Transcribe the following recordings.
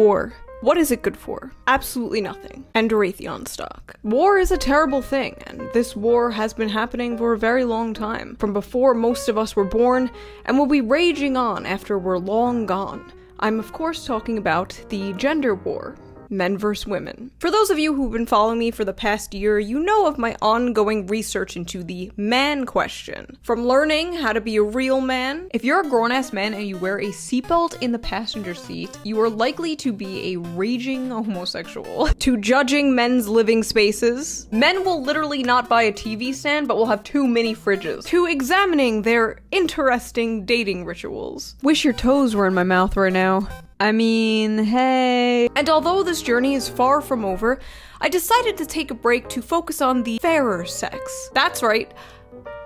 War. What is it good for? Absolutely nothing. And Raytheon stock. War is a terrible thing, and this war has been happening for a very long time, from before most of us were born, and will be raging on after we're long gone. I'm of course talking about the gender war. Men versus women. For those of you who've been following me for the past year, you know of my ongoing research into the man question. From learning how to be a real man. If you're a grown-ass man and you wear a seatbelt in the passenger seat, you are likely to be a raging homosexual. To judging men's living spaces. Men will literally not buy a TV stand, but will have 2 mini fridges. To examining their interesting dating rituals. Wish your toes were in my mouth right now. I mean, hey. And although this journey is far from over, I decided to take a break to focus on the fairer sex. That's right,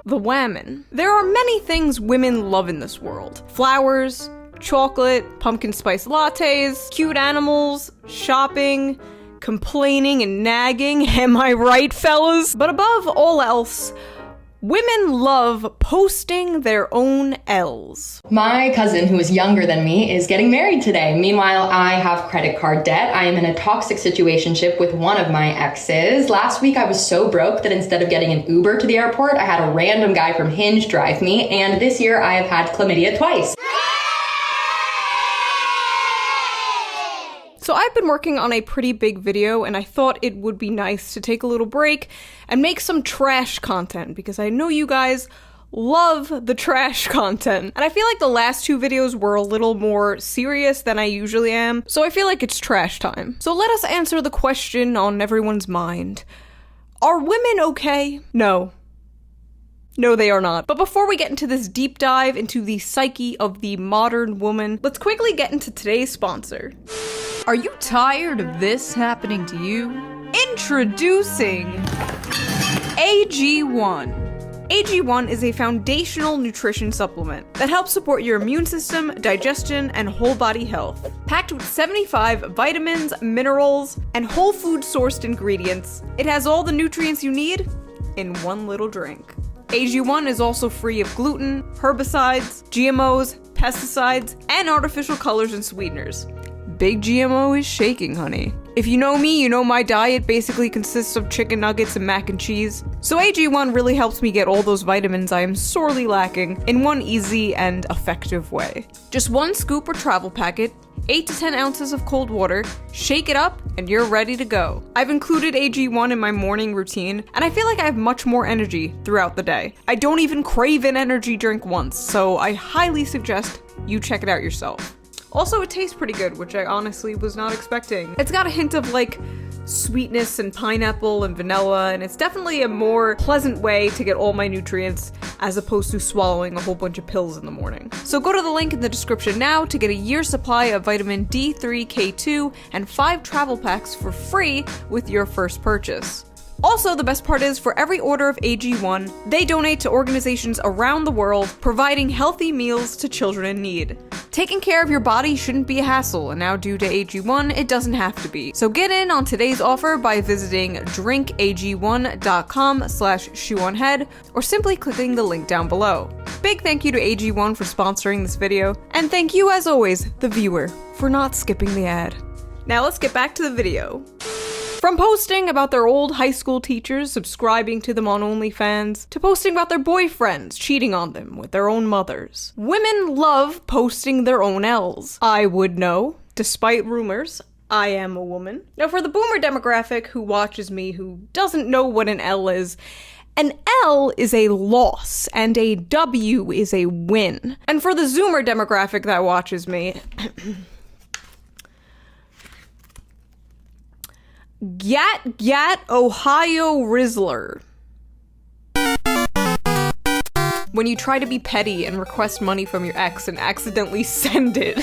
the women. There are many things women love in this world. Flowers, chocolate, pumpkin spice lattes, cute animals, shopping, complaining and nagging. Am I right, fellas? But above all else, women love posting their own L's. My cousin, who is younger than me, is getting married today. Meanwhile, I have credit card debt. I am in a toxic situationship with one of my exes. Last week, I was so broke that instead of getting an Uber to the airport, I had a random guy from Hinge drive me. And this year, I have had chlamydia twice. So I've been working on a pretty big video, and I thought it would be nice to take a little break and make some trash content, because I know you guys love the trash content. And I feel like the last 2 videos were a little more serious than I usually am, so I feel like it's trash time. So let us answer the question on everyone's mind. Are women okay? No. No, they are not. But before we get into this deep dive into the psyche of the modern woman, let's quickly get into today's sponsor. Are you tired of this happening to you? Introducing AG1. AG1 is a foundational nutrition supplement that helps support your immune system, digestion, and whole body health. Packed with 75 vitamins, minerals, and whole food sourced ingredients, it has all the nutrients you need in one little drink. AG1 is also free of gluten, herbicides, GMOs, pesticides, and artificial colors and sweeteners. Big GMO is shaking, honey. If you know me, you know my diet basically consists of chicken nuggets and mac and cheese. So AG1 really helps me get all those vitamins I am sorely lacking in one easy and effective way. Just 1 scoop or travel packet, 8 to 10 ounces of cold water, shake it up, and you're ready to go. I've included AG1 in my morning routine, and I feel like I have much more energy throughout the day. I don't even crave an energy drink once, so I highly suggest you check it out yourself. Also, it tastes pretty good, which I honestly was not expecting. It's got a hint of like sweetness and pineapple and vanilla, and it's definitely a more pleasant way to get all my nutrients as opposed to swallowing a whole bunch of pills in the morning. So go to the link in the description now to get a year's supply of vitamin D3, K2, and 5 travel packs for free with your first purchase. Also, the best part is, for every order of AG1, they donate to organizations around the world providing healthy meals to children in need. Taking care of your body shouldn't be a hassle, and now due to AG1, it doesn't have to be. So get in on today's offer by visiting drinkag1.com/shoeonhead or simply clicking the link down below. Big thank you to AG1 for sponsoring this video, and thank you as always, the viewer, for not skipping the ad. Now let's get back to the video. From posting about their old high school teachers subscribing to them on OnlyFans, to posting about their boyfriends cheating on them with their own mothers. Women love posting their own L's. I would know, despite rumors. I am a woman. Now for the boomer demographic who watches me who doesn't know what an L is, an L is a loss, and a W is a win. And for the Zoomer demographic that watches me, Gat, Ohio Rizzler. When you try to be petty and request money from your ex and accidentally send it.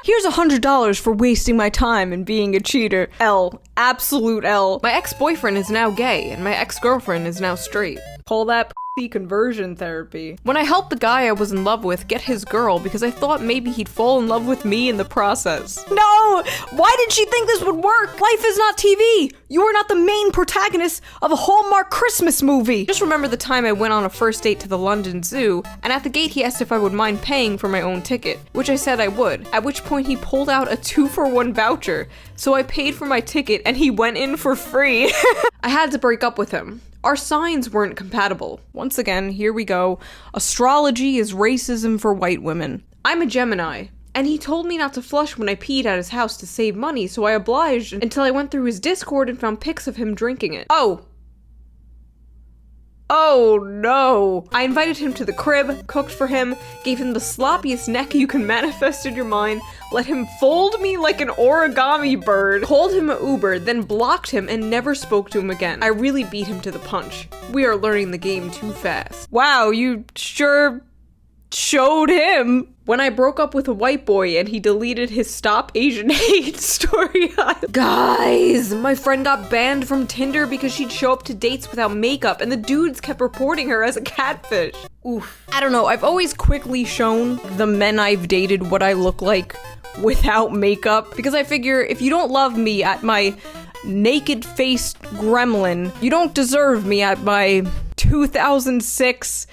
Here's $100 for wasting my time and being a cheater. L. Absolute L. My ex-boyfriend is now gay, and my ex-girlfriend is now straight. Pull that conversion therapy. When I helped the guy I was in love with get his girl because I thought maybe he'd fall in love with me in the process. No! Why did she think this would work? Life is not TV! You are not the main protagonist of a Hallmark Christmas movie! Just remember the time I went on a first date to the London Zoo, and at the gate he asked if I would mind paying for my own ticket, which I said I would, at which point he pulled out a 2-for-1 voucher, so I paid for my ticket and he went in for free. I had to break up with him. Our signs weren't compatible. Once again, here we go. Astrology is racism for white women. I'm a Gemini, and he told me not to flush when I peed at his house to save money, so I obliged until I went through his Discord and found pics of him drinking it. Oh no! I invited him to the crib, cooked for him, gave him the sloppiest neck you can manifest in your mind, let him fold me like an origami bird, called him an Uber, then blocked him and never spoke to him again. I really beat him to the punch. We are learning the game too fast. Wow, you sure showed him. When I broke up with a white boy and he deleted his Stop Asian Hate story. Guys, my friend got banned from Tinder because she'd show up to dates without makeup and the dudes kept reporting her as a catfish. Oof. I don't know, I've always quickly shown the men I've dated what I look like without makeup because I figure if you don't love me at my naked-faced gremlin, you don't deserve me at my 2006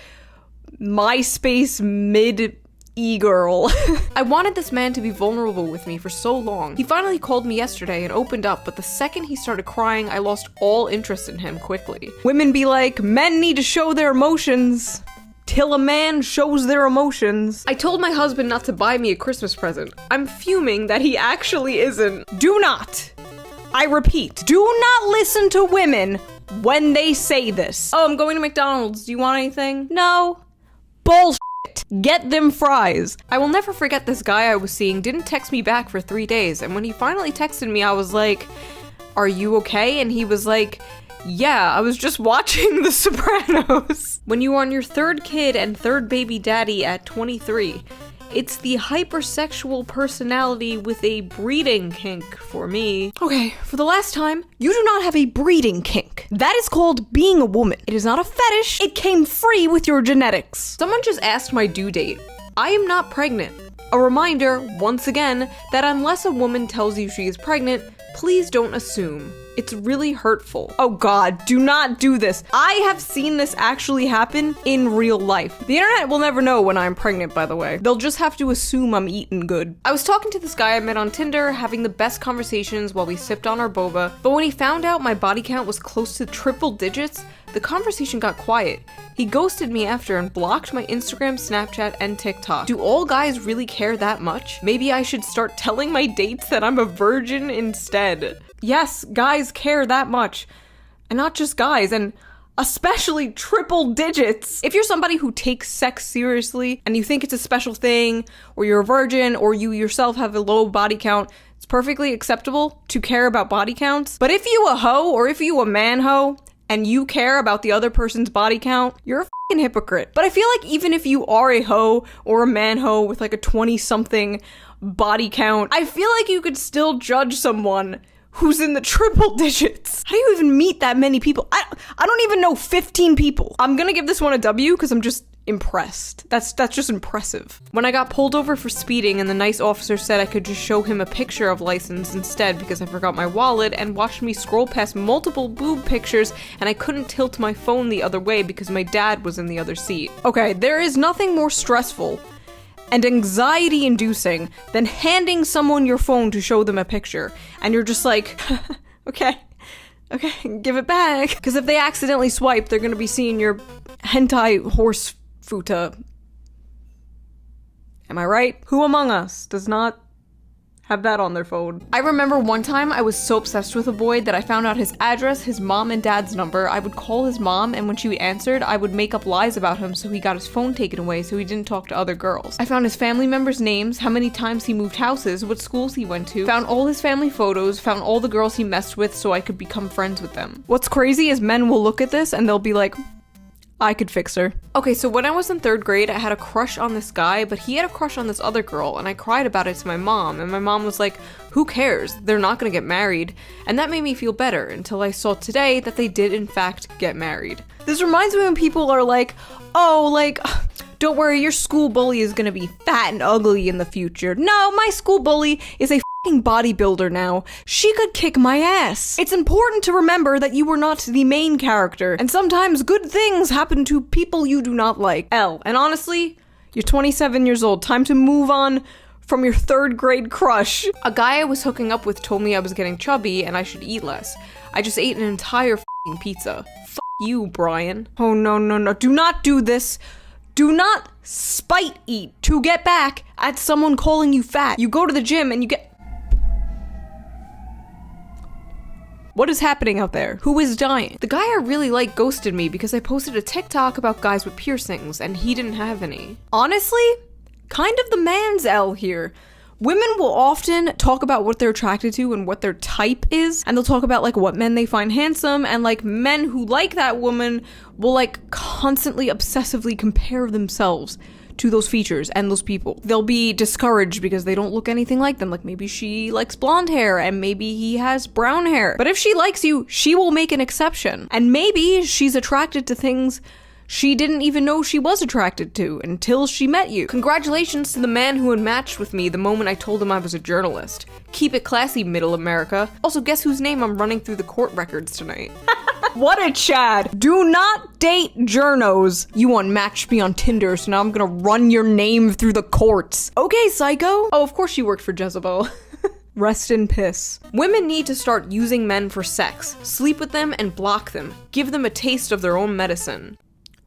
MySpace mid e-girl. I wanted this man to be vulnerable with me for so long. He finally called me yesterday and opened up, but the second he started crying, I lost all interest in him quickly. Women be like, men need to show their emotions till a man shows their emotions. I told my husband not to buy me a Christmas present. I'm fuming that he actually isn't. Do not, I repeat, do not listen to women when they say this. Oh, I'm going to McDonald's. Do you want anything? No. Bullshit. Get them fries. I will never forget this guy I was seeing didn't text me back for 3 days, and when he finally texted me, I was like, are you okay? And he was like, yeah, I was just watching The Sopranos. When you are on your third kid and third baby daddy at 23, it's the hypersexual personality with a breeding kink for me. Okay, for the last time, you do not have a breeding kink. That is called being a woman. It is not a fetish. It came free with your genetics. Someone just asked my due date. I am not pregnant. A reminder, once again, that unless a woman tells you she is pregnant, please don't assume. It's really hurtful. Oh god, do not do this. I have seen this actually happen in real life. The internet will never know when I'm pregnant, by the way. They'll just have to assume I'm eating good. I was talking to this guy I met on Tinder, having the best conversations while we sipped on our boba, but when he found out my body count was close to triple digits, the conversation got quiet. He ghosted me after and blocked my Instagram, Snapchat, and TikTok. Do all guys really care that much? Maybe I should start telling my dates that I'm a virgin instead. Yes, guys care that much. And not just guys, and especially triple digits. If you're somebody who takes sex seriously and you think it's a special thing, or you're a virgin, or you yourself have a low body count, it's perfectly acceptable to care about body counts. But if you a hoe, or if you a man hoe, and you care about the other person's body count, you're a fucking hypocrite. But I feel like even if you are a hoe or a man hoe with like a 20-something body count, I feel like you could still judge someone who's in the triple digits. How do you even meet that many people? I don't even know 15 people. I'm gonna give this one a W because I'm just impressed. That's just impressive. When I got pulled over for speeding and the nice officer said I could just show him a picture of license instead because I forgot my wallet, and watched me scroll past multiple boob pictures and I couldn't tilt my phone the other way because my dad was in the other seat. Okay, there is nothing more stressful and anxiety-inducing than handing someone your phone to show them a picture, and you're just like, okay, give it back. Because if they accidentally swipe, they're gonna be seeing your hentai horse futa. Am I right? Who among us does not have that on their phone? I remember one time I was so obsessed with a boy that I found out his address, his mom and dad's number. I would call his mom, and when she answered, I would make up lies about him so he got his phone taken away so he didn't talk to other girls. I found his family members' names, how many times he moved houses, what schools he went to, found all his family photos, found all the girls he messed with so I could become friends with them. What's crazy is men will look at this and they'll be like, I could fix her. Okay, so when I was in 3rd grade, I had a crush on this guy, but he had a crush on this other girl, and I cried about it to my mom, and my mom was like, who cares? They're not gonna get married. And that made me feel better until I saw today that they did in fact get married. This reminds me when people are like, oh, like, don't worry, your school bully is gonna be fat and ugly in the future. No, my school bully is a bodybuilder now. She could kick my ass. It's important to remember that you were not the main character, and sometimes good things happen to people you do not like. L. And honestly, you're 27 years old. Time to move on from your 3rd grade crush. A guy I was hooking up with told me I was getting chubby and I should eat less. I just ate an entire pizza. You, Brian. Oh, no. Do not do this. Do not spite eat to get back at someone calling you fat. You go to the gym and you get... What is happening out there? Who is dying? The guy I really like ghosted me because I posted a TikTok about guys with piercings and he didn't have any. Honestly, kind of the man's L here. Women will often talk about what they're attracted to and what their type is, and they'll talk about like what men they find handsome, and like men who like that woman will like constantly obsessively compare themselves to those features and those people. They'll be discouraged because they don't look anything like them. Like maybe she likes blonde hair and maybe he has brown hair. But if she likes you, she will make an exception. And maybe she's attracted to things she didn't even know she was attracted to until she met you. Congratulations to the man who had matched with me the moment I told him I was a journalist. Keep it classy, Middle America. Also, guess whose name I'm running through the court records tonight? What a Chad. Do not date journos. You unmatched me on Tinder, so now I'm gonna run your name through the courts. Okay, psycho. Oh, of course you worked for Jezebel. Rest in piss. Women need to start using men for sex. Sleep with them and block them. Give them a taste of their own medicine.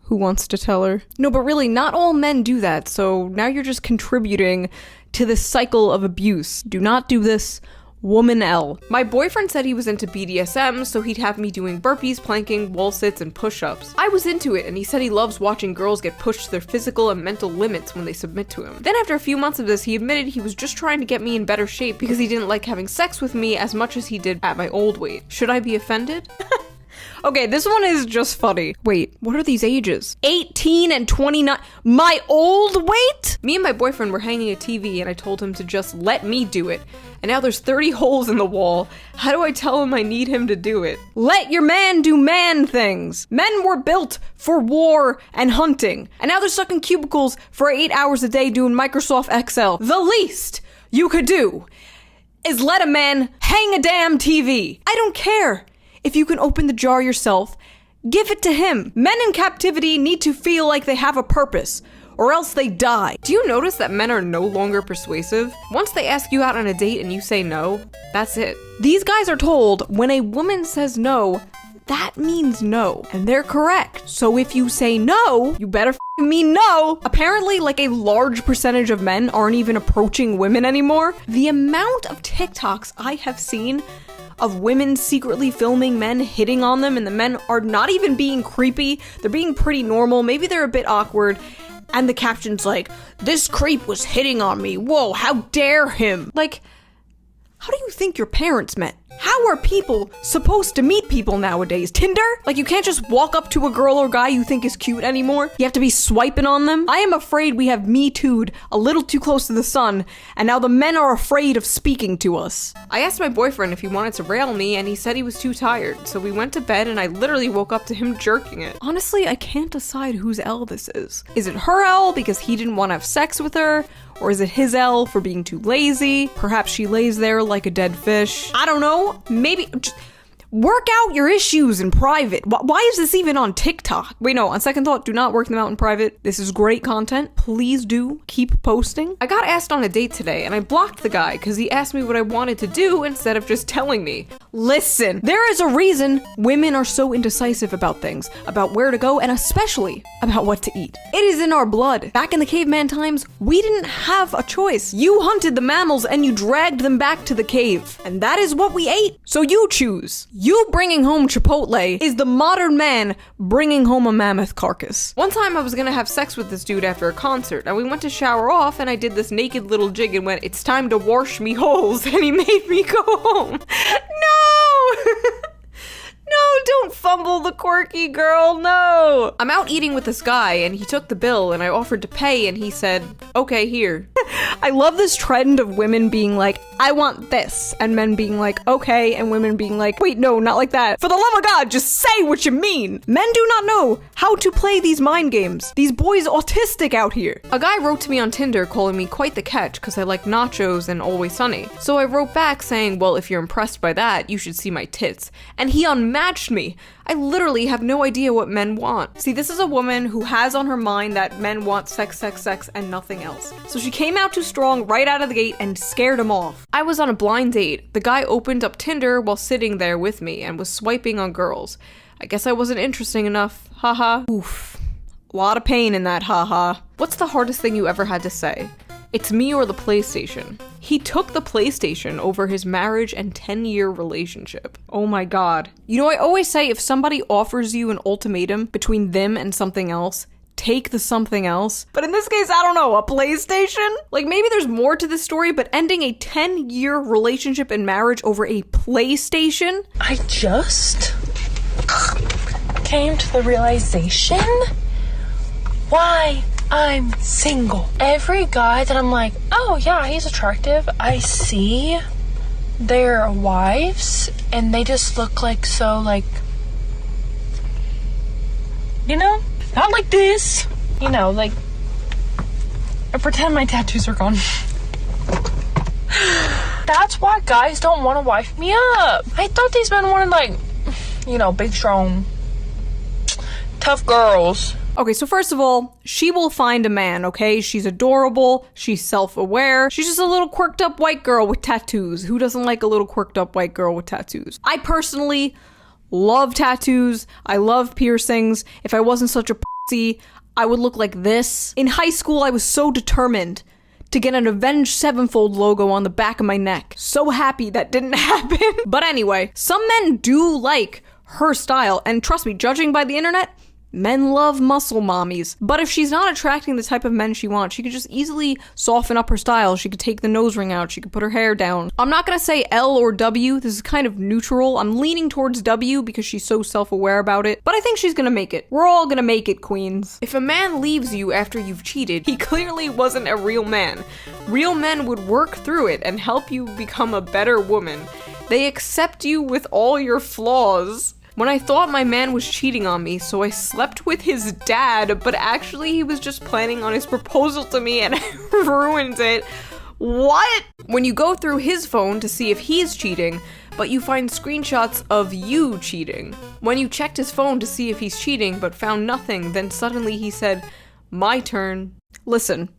Who wants to tell her? No, but really, not all men do that, so now you're just contributing to this cycle of abuse. Do not do this. Woman L. My boyfriend said he was into BDSM, so he'd have me doing burpees, planking, wall sits, and push-ups. I was into it, and he said he loves watching girls get pushed to their physical and mental limits when they submit to him. Then after a few months of this, he admitted he was just trying to get me in better shape because he didn't like having sex with me as much as he did at my old weight. Should I be offended? Okay, this one is just funny. Wait, what are these ages? 18 and 29. My old weight? Me and my boyfriend were hanging a TV and I told him to just let me do it. And now there's 30 holes in the wall. How do I tell him I need him to do it? Let your man do man things. Men were built for war and hunting. And now they're stuck in cubicles for 8 hours a day doing Microsoft Excel. The least you could do is let a man hang a damn TV. I don't care. If you can open the jar yourself, give it to him. Men in captivity need to feel like they have a purpose, or else they die. Do you notice that men are no longer persuasive? Once they ask you out on a date and you say no, that's it. These guys are told when a woman says no, that means no. And they're correct. So if you say no, you better mean no. Apparently, like a large percentage of men aren't even approaching women anymore. The amount of TikToks I have seen of women secretly filming men hitting on them, and the men are not even being creepy, they're being pretty normal, maybe they're a bit awkward, and the caption's like, "This creep was hitting on me, whoa, how dare him." Like, how do you think your parents met? How are people supposed to meet people nowadays? Tinder? Like, you can't just walk up to a girl or guy you think is cute anymore. You have to be swiping on them. I am afraid we have Me Too'd a little too close to the sun, and now the men are afraid of speaking to us. I asked my boyfriend if he wanted to rail me, and he said he was too tired, so we went to bed and I literally woke up to him jerking it. Honestly, I can't decide whose L this is. Is it her L because he didn't want to have sex with her? Or is it his L for being too lazy? Perhaps she lays there like a dead fish. I don't know. Maybe just work out your issues in private. Why is this even on TikTok? Wait, no, on second thought, do not work them out in private. This is great content. Please do keep posting. I got asked on a date today and I blocked the guy because he asked me what I wanted to do instead of just telling me. Listen, there is a reason women are so indecisive about things, about where to go, and especially about what to eat. It is in our blood. Back in the caveman times, we didn't have a choice. You hunted the mammals and you dragged them back to the cave. And that is what we ate. So you choose. You bringing home Chipotle is the modern man bringing home a mammoth carcass. One time I was gonna have sex with this dude after a concert, and we went to shower off and I did this naked little jig and went, "It's time to wash me holes," and he made me go home. No! No, Don't fumble the quirky, girl, no! I'm out eating with this guy, and he took the bill, and I offered to pay, and he said, okay, here. I love this trend of women being like, I want this, and men being like, okay, and women being like, wait, no, not like that. For the love of God, just say what you mean. Men do not know how to play these mind games. These boys autistic out here. A guy wrote to me on Tinder calling me quite the catch because I like nachos and Always Sunny. So I wrote back saying, well, if you're impressed by that, you should see my tits. And he unmatched me. I literally have no idea what men want. See, this is a woman who has on her mind that men want sex, sex, sex, and nothing else. So she came out too strong right out of the gate and scared him off. I was on a blind date. The guy opened up Tinder while sitting there with me and was swiping on girls. I guess I wasn't interesting enough. Haha. Oof. A lot of pain in that haha. What's the hardest thing you ever had to say? It's me or the PlayStation. He took the PlayStation over his marriage and 10-year relationship. Oh my god. You know, I always say if somebody offers you an ultimatum between them and something else, take the something else. But in this case, I don't know, a PlayStation? Like, maybe there's more to this story, but ending a 10-year relationship and marriage over a PlayStation? I just came to the realization why I'm single. Every guy that I'm like, oh yeah, he's attractive, I see their wives and they just look like so like, you know, not like this, you know, like, I pretend my tattoos are gone. That's why guys don't want to wife me up. I thought these men wanted like, you know, big, strong, tough girls. Okay, so first of all, she will find a man, okay? She's adorable, she's self-aware, she's just a little quirked up white girl with tattoos. Who doesn't like a little quirked up white girl with tattoos? I personally love tattoos, I love piercings. If I wasn't such a pussy, I would look like this. In high school, I was so determined to get an Avenged Sevenfold logo on the back of my neck. So happy that didn't happen. But anyway, some men do like her style, and trust me, judging by the internet, men love muscle mommies. But if she's not attracting the type of men she wants, she could just easily soften up her style. She could take the nose ring out. She could put her hair down. I'm not gonna say L or W. This is kind of neutral. I'm leaning towards W because she's so self-aware about it. But I think she's gonna make it. We're all gonna make it, queens. If a man leaves you after you've cheated, he clearly wasn't a real man. Real men would work through it and help you become a better woman. They accept you with all your flaws. When I thought my man was cheating on me, so I slept with his dad, but actually he was just planning on his proposal to me and I ruined it. What? When you go through his phone to see if he's cheating, but you find screenshots of you cheating. When you checked his phone to see if he's cheating, but found nothing, then suddenly he said, my turn. Listen.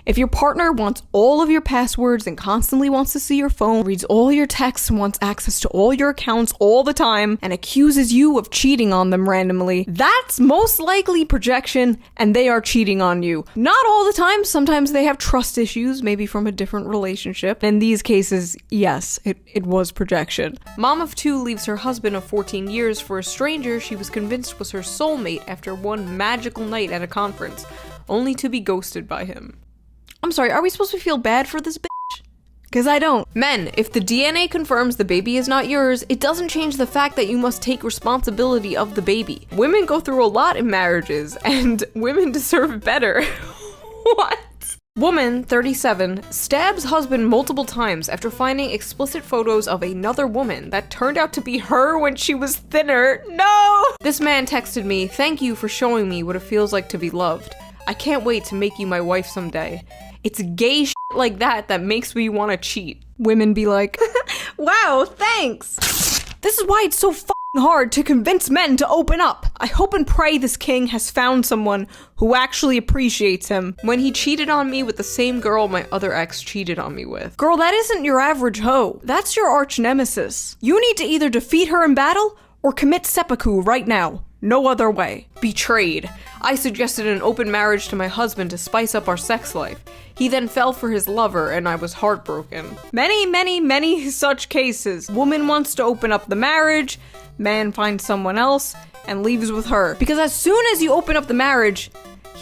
If your partner wants all of your passwords and constantly wants to see your phone, reads all your texts and wants access to all your accounts all the time, and accuses you of cheating on them randomly, that's most likely projection and they are cheating on you. Not all the time, sometimes they have trust issues, maybe from a different relationship. In these cases, yes, it was projection. Mom of 2 leaves her husband of 14 years for a stranger she was convinced was her soulmate after one magical night at a conference, only to be ghosted by him. I'm sorry, are we supposed to feel bad for this bitch? Because I don't. Men, if the DNA confirms the baby is not yours, it doesn't change the fact that you must take responsibility of the baby. Women go through a lot in marriages, and women deserve better. What? Woman, 37, stabs husband multiple times after finding explicit photos of another woman that turned out to be her when she was thinner. No! This man texted me, thank you for showing me what it feels like to be loved. I can't wait to make you my wife someday. It's gay shit like that that makes me want to cheat. Women be like, wow, thanks. This is why it's so fucking hard to convince men to open up. I hope and pray this king has found someone who actually appreciates him. When he cheated on me with the same girl my other ex cheated on me with. Girl, that isn't your average hoe. That's your arch nemesis. You need to either defeat her in battle or commit seppuku right now. No other way. Betrayed. I suggested an open marriage to my husband to spice up our sex life. He then fell for his lover and I was heartbroken. Many such cases. Woman wants to open up the marriage, man finds someone else and leaves with her. Because as soon as you open up the marriage,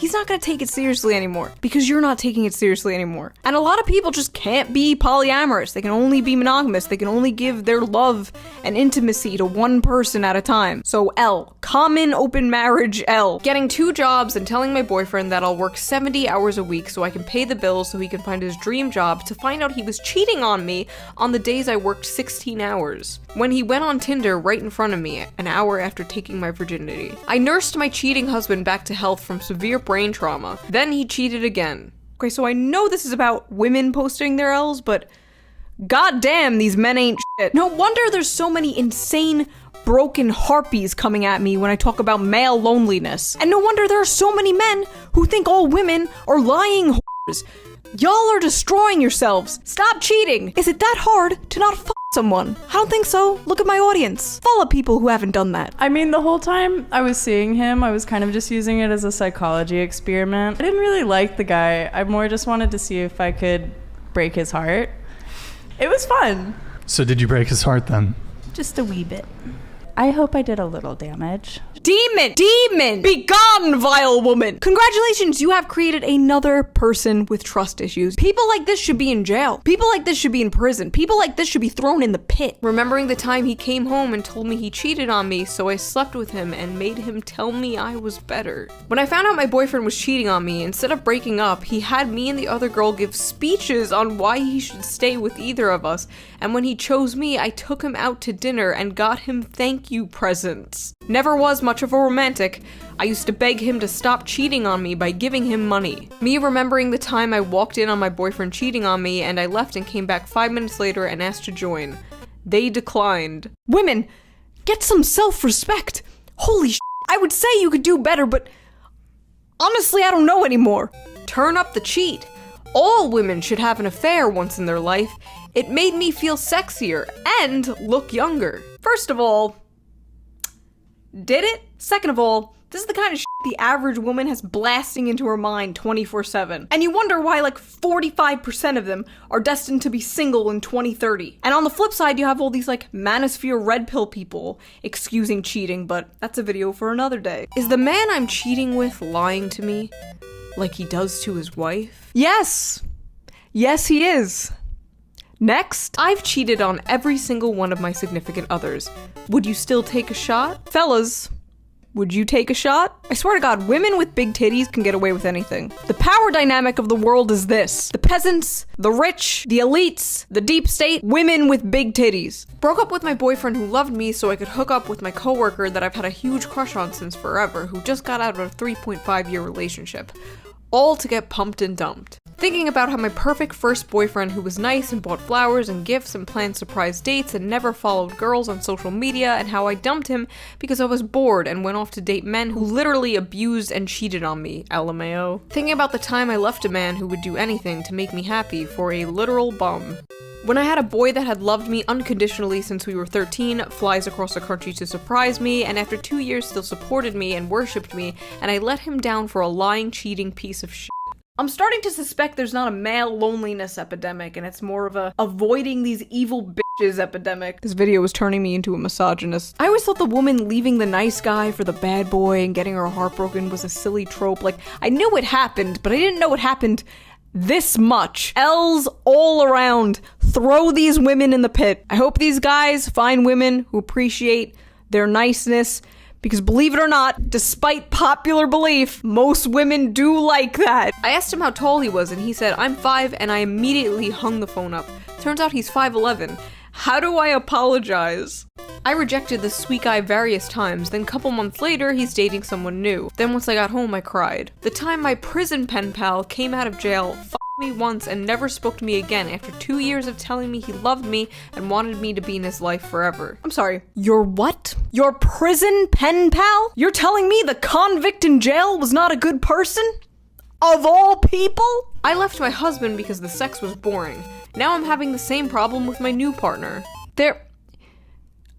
he's not gonna take it seriously anymore because you're not taking it seriously anymore. And a lot of people just can't be polyamorous. They can only be monogamous. They can only give their love and intimacy to one person at a time. So L, common open marriage L. Getting 2 jobs and telling my boyfriend that I'll work 70 hours a week so I can pay the bills so he can find his dream job, to find out he was cheating on me on the days I worked 16 hours. When he went on Tinder right in front of me an hour after taking my virginity. I nursed my cheating husband back to health from severe brain trauma. Then he cheated again. Okay, so I know this is about women posting their L's, but goddamn, these men ain't shit. No wonder there's so many insane broken harpies coming at me when I talk about male loneliness. And no wonder there are so many men who think all women are lying whores. Y'all are destroying yourselves. Stop cheating. Is it that hard to not fuck someone? I don't think so. Look at my audience. Follow people who haven't done that. I mean, the whole time I was seeing him, I was kind of just using it as a psychology experiment. I didn't really like the guy. I more just wanted to see if I could break his heart. It was fun. So did you break his heart then? Just a wee bit. I hope I did a little damage. Demon! Be gone, vile woman! Congratulations, you have created another person with trust issues. People like this should be in jail. People like this should be in prison. People like this should be thrown in the pit. Remembering the time he came home and told me he cheated on me, so I slept with him and made him tell me I was better. When I found out my boyfriend was cheating on me, instead of breaking up, he had me and the other girl give speeches on why he should stay with either of us, and when he chose me, I took him out to dinner and got him thank you presents. Never was much of a romantic. I used to beg him to stop cheating on me by giving him money. Me remembering the time I walked in on my boyfriend cheating on me and I left and came back 5 minutes later and asked to join. They declined. Women, get some self-respect. Holy shit, I would say you could do better, but honestly, I don't know anymore. Turn up the cheat. All women should have an affair once in their life. It made me feel sexier and look younger. First of all, did it? Second of all, this is the kind of shit the average woman has blasting into her mind 24/7. And you wonder why like 45% of them are destined to be single in 2030. And on the flip side, you have all these like manosphere red pill people excusing cheating, but that's a video for another day. Is the man I'm cheating with lying to me like he does to his wife? Yes. Yes, he is. Next, I've cheated on every single one of my significant others. Would you still take a shot? Fellas, would you take a shot? I swear to God, women with big titties can get away with anything. The power dynamic of the world is this. The peasants, the rich, the elites, the deep state, women with big titties. Broke up with my boyfriend who loved me so I could hook up with my coworker that I've had a huge crush on since forever, who just got out of a 3.5-year relationship. All to get pumped and dumped. Thinking about how my perfect first boyfriend who was nice and bought flowers and gifts and planned surprise dates and never followed girls on social media, and how I dumped him because I was bored and went off to date men who literally abused and cheated on me, LMAO. Thinking about the time I left a man who would do anything to make me happy for a literal bum. When I had a boy that had loved me unconditionally since we were 13, flies across the country to surprise me, and after 2 years still supported me and worshipped me, and I let him down for a lying, cheating piece of shit. I'm starting to suspect there's not a male loneliness epidemic, and it's more of a avoiding these evil bitches epidemic. This video was turning me into a misogynist. I always thought the woman leaving the nice guy for the bad boy and getting her heart broken was a silly trope. Like, I knew it happened, but I didn't know it happened this much. L's all around. Throw these women in the pit. I hope these guys find women who appreciate their niceness, because believe it or not, despite popular belief, most women do like that. I asked him how tall he was and he said, "I'm 5," and I immediately hung the phone up. Turns out he's 5'11". How do I apologize? I rejected this sweet guy various times, then a couple months later, he's dating someone new. Then once I got home, I cried. The time my prison pen pal came out of jail, f***ed me once and never spoke to me again after 2 years of telling me he loved me and wanted me to be in his life forever. I'm sorry, your what? Your prison pen pal? You're telling me the convict in jail was not a good person? Of all people? I left my husband because the sex was boring. Now I'm having the same problem with my new partner.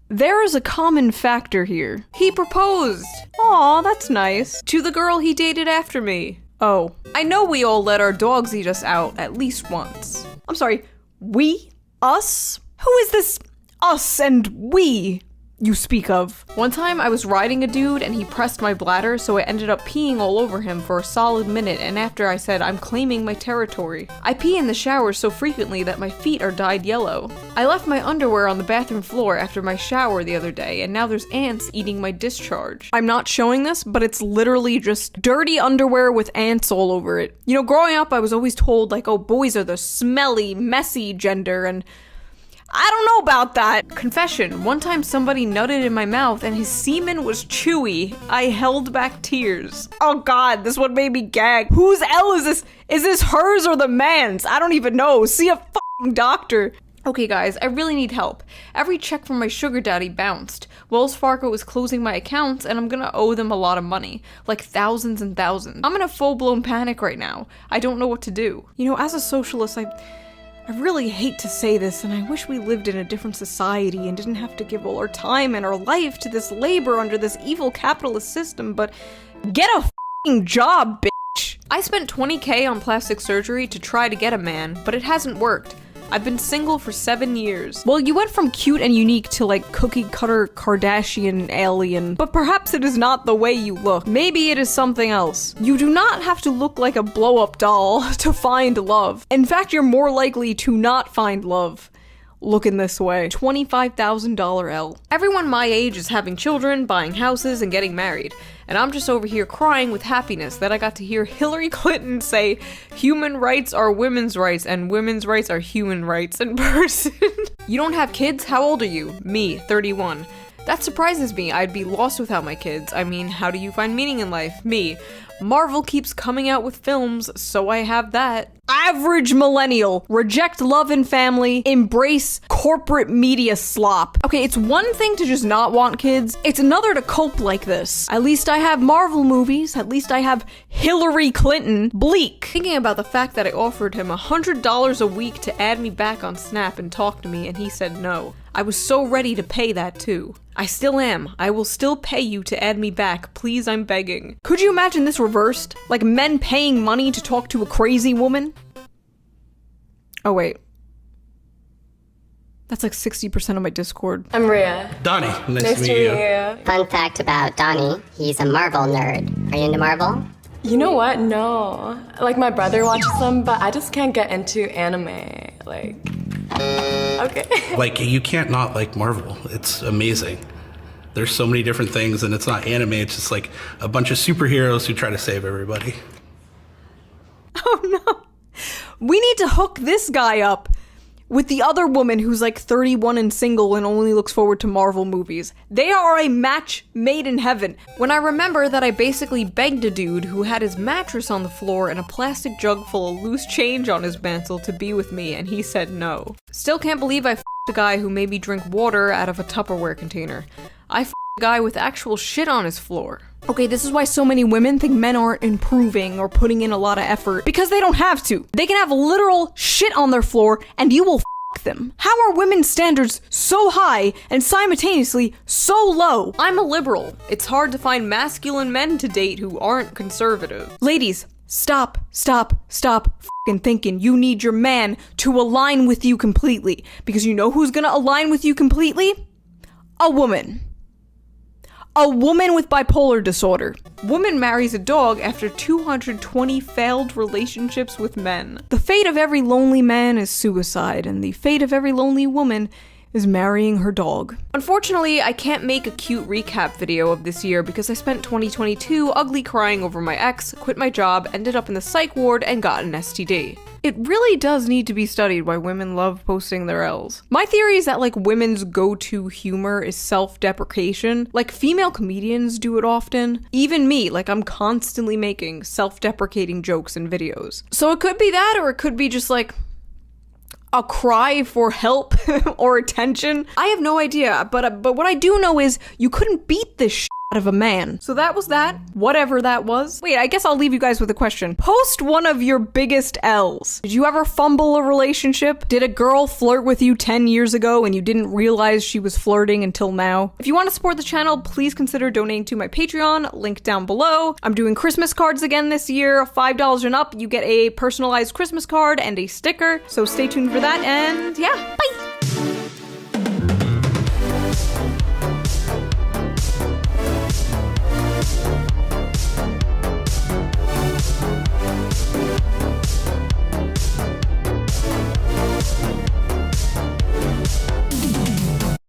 There is a common factor here. He proposed. Aw, that's nice. To the girl he dated after me. Oh. I know we all let our dogs eat us out at least once. I'm sorry, we? Us? Who is this us and we? you speak of. One time I was riding a dude and he pressed my bladder, so I ended up peeing all over him for a solid minute, and after I said, I'm claiming my territory. I pee in the shower so frequently that my feet are dyed yellow. I left my underwear on the bathroom floor after my shower the other day, and now there's ants eating my discharge. I'm not showing this, but it's literally just dirty underwear with ants all over it. You know, growing up I was always told like, oh, boys are the smelly, messy gender, and I don't know about that. Confession, one time somebody nutted in my mouth and his semen was chewy. I held back tears. Oh god, this one made me gag. Whose L is this? Is this hers or the man's? I don't even know. See a fucking doctor. Okay guys, I really need help. Every check from my sugar daddy bounced. Wells Fargo is closing my accounts and I'm gonna owe them a lot of money. Like thousands and thousands. I'm in a full-blown panic right now. I don't know what to do. You know, as a socialist, I really hate to say this, and I wish we lived in a different society and didn't have to give all our time and our life to this labor under this evil capitalist system, but get a f***ing job, bitch! I spent $20K on plastic surgery to try to get a man, but it hasn't worked. I've been single for 7 years. Well, you went from cute and unique to like cookie cutter Kardashian alien, but perhaps it is not the way you look. Maybe it is something else. You do not have to look like a blow-up doll to find love. In fact, you're more likely to not find love looking this way. $25,000 L. Everyone my age is having children, buying houses, and getting married. And I'm just over here crying with happiness that I got to hear Hillary Clinton say human rights are women's rights and women's rights are human rights in person. You don't have kids? How old are you? Me, 31. That surprises me. I'd be lost without my kids. I mean, how do you find meaning in life? Me. Marvel keeps coming out with films, so I have that. Average millennial. Reject love and family. Embrace corporate media slop. Okay, it's one thing to just not want kids. It's another to cope like this. At least I have Marvel movies. At least I have Hillary Clinton. Bleak. Thinking about the fact that I offered him $100 a week to add me back on Snap and talk to me, and he said no. I was so ready to pay that too. I still am. I will still pay you to add me back. Please, I'm begging. Could you imagine this reversed? Like men paying money to talk to a crazy woman? Oh wait. That's like 60% of my Discord. I'm Rhea. Donnie, Nice to meet you. Fun fact about Donnie, he's a Marvel nerd. Are you into Marvel? You know what? No. Like, my brother watches them, but I just can't get into anime. Like, okay. Like, you can't not like Marvel. It's amazing. There's so many different things, and it's not anime. It's just like a bunch of superheroes who try to save everybody. Oh no. We need to hook this guy up with the other woman who's like 31 and single and only looks forward to Marvel movies. They are a match made in heaven. When I remember that I basically begged a dude who had his mattress on the floor and a plastic jug full of loose change on his mantle to be with me, and he said no. Still can't believe I f***ed a guy who made me drink water out of a Tupperware container. I f***ed a guy with actual shit on his floor. Okay, this is why so many women think men aren't improving or putting in a lot of effort. Because they don't have to. They can have literal shit on their floor and you will f*** them. How are women's standards so high and simultaneously so low? I'm a liberal. It's hard to find masculine men to date who aren't conservative. Ladies, stop f***ing thinking you need your man to align with you completely. Because you know who's gonna align with you completely? A woman. A woman with bipolar disorder. Woman marries a dog after 220 failed relationships with men. The fate of every lonely man is suicide, and the fate of every lonely woman is marrying her dog. Unfortunately, I can't make a cute recap video of this year because I spent 2022 ugly crying over my ex, quit my job, ended up in the psych ward, and got an STD. It really does need to be studied why women love posting their L's. My theory is that like women's go-to humor is self-deprecation. Like female comedians do it often. Even me, like I'm constantly making self-deprecating jokes in videos. So it could be that, or it could be just like a cry for help or attention. I have no idea, but what I do know is you couldn't beat this shit out of a man. So that was that, whatever that was. Wait, I guess I'll leave you guys with a question. Post one of your biggest L's. Did you ever fumble a relationship? Did a girl flirt with you 10 years ago and you didn't realize she was flirting until now? If you want to support the channel, please consider donating to my Patreon, link down below. I'm doing Christmas cards again this year. $5 and up, you get a personalized Christmas card and a sticker. So stay tuned for that, and yeah, bye!